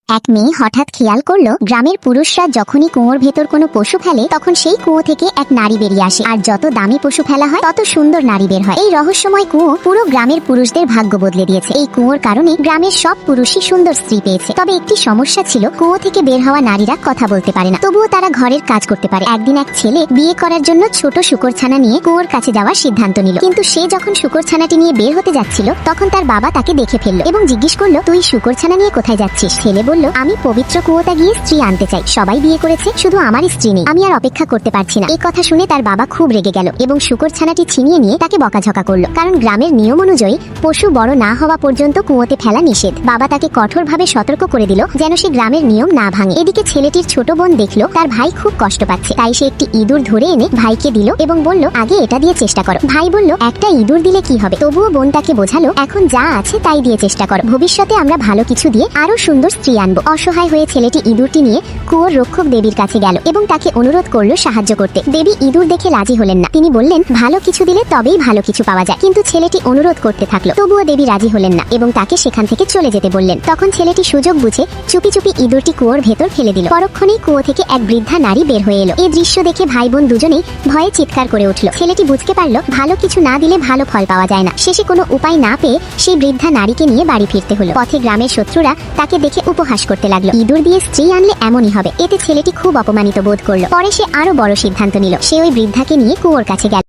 এক মেয়ে হঠাৎ খেয়াল করলো গ্রামের পুরুষরা যখনই কুয়োর ভেতর কোনো পশু ফেলে তখন সেই কুয়ো থেকে এক নারী বেরিয়ে আসে, আর যত দামি পশু ফেলা হয় তত সুন্দর নারী বের হয়। এই রহস্যময় কুয়ো পুরো গ্রামের পুরুষদের ভাগ্য বদলে দিয়েছে। এই কুয়োর কারণে গ্রামের সব পুরুষই সুন্দর স্ত্রী পেয়েছে। তবে একটি সমস্যা ছিল, কুয়ো থেকে বের হওয়া নারীরা কথা বলতে পারে না, তবুও তারা ঘরের কাজ করতে পারে। একদিন এক ছেলে বিয়ে করার জন্য ছোট শুকরছানা নিয়ে কুয়োর কাছে যাওয়ার সিদ্ধান্ত নিল, কিন্তু সে যখন শুকরছানাটি নিয়ে বের হতে যাচ্ছিল তখন তার বাবা তাকে দেখে ফেললো এবং জিজ্ঞেস করলো, তুই শুকরছানা নিয়ে কোথায় যাচ্ছিস? ছেলে বলল, আমি পবিত্র কুয়োটা গিয়ে স্ত্রী আনতে চাই। সবাই বিয়ে করেছে, শুধু আমার স্ত্রী নেই, আমি আর অপেক্ষা করতে পারছি না। এই কথা শুনে তার বাবা খুব রেগে গেল এবং শুকরছানাটি ছিনিয়ে নিয়ে তাকে বকাঝকা করলো, কারণ গ্রামের নিয়ম অনুযায়ী পশু বড় না হওয়া পর্যন্ত কুয়োতে ফেলা নিষেধ। বাবা তাকে কঠোরভাবে সতর্ক করে দিল যেন সে গ্রামের নিয়ম না ভাঙে। এদিকে ছেলেটির ছোট বোন দেখলো তার ভাই খুব কষ্ট পাচ্ছে, তাই সে একটি ইঁদুর ধরে এনে ভাইকে দিল এবং বলল, আগে এটা দিয়ে চেষ্টা করো। ভাই বলল, একটা ইঁদুর দিলে কি হবে? তবুও বোন তাকে বোঝালো, এখন যা আছে তাই দিয়ে চেষ্টা করো, ভবিষ্যতে আমরা ভালো কিছু দিয়ে আরো সুন্দর স্ত্রী আনবো। অসহায় হয়ে ছেলেটি ইঁদুরটি নিয়ে কুয়োর রক্ষক দেবীর কাছে গেল এবং তাকে অনুরোধ করলো সাহায্য করতে। দেবী ইঁদুর দেখে রাজি হলেন না, তিনি বললেন, ভালো কিছু দিলে তবেই ভালো কিছু পাওয়া যায়। কিন্তু ছেলেটি অনুরোধ করতে থাকলো, তবুও দেবী রাজি হলেন না এবং তাকে সেখান থেকে চলে যেতে বললেন। তখন ছেলেটি সুযোগ বুঝে চুপি চুপি ইঁদুরটি কুয়োর ভেতর ফেলে দিল। পরক্ষণেই কুয়ো থেকে এক বৃদ্ধা নারী বের হয়ে এলো। এই দৃশ্য দেখে ভাই বোন দুজনেই ভয়ে চিৎকার করে উঠল। ছেলেটি বুঝতে পারলো, ভালো কিছু না দিলে ভালো ফল পাওয়া যায় না। শেষে কোনো উপায় না পেয়ে সেই বৃদ্ধা নারীকে নিয়ে বাড়ি ফিরতে হলো। পথে গ্রামের শত্রুরা তাকে দেখে উপহাস করতে লাগলো, ইঁদুর দিয়ে স্ত্রী আনলে এমনই হবে। এতে ছেলেটি খুব অপমানিত বোধ করলো। পরে সে আরো বড় সিদ্ধান্ত নিল, সে ওই বৃদ্ধাকে নিয়ে কুয়োর কাছে গেল।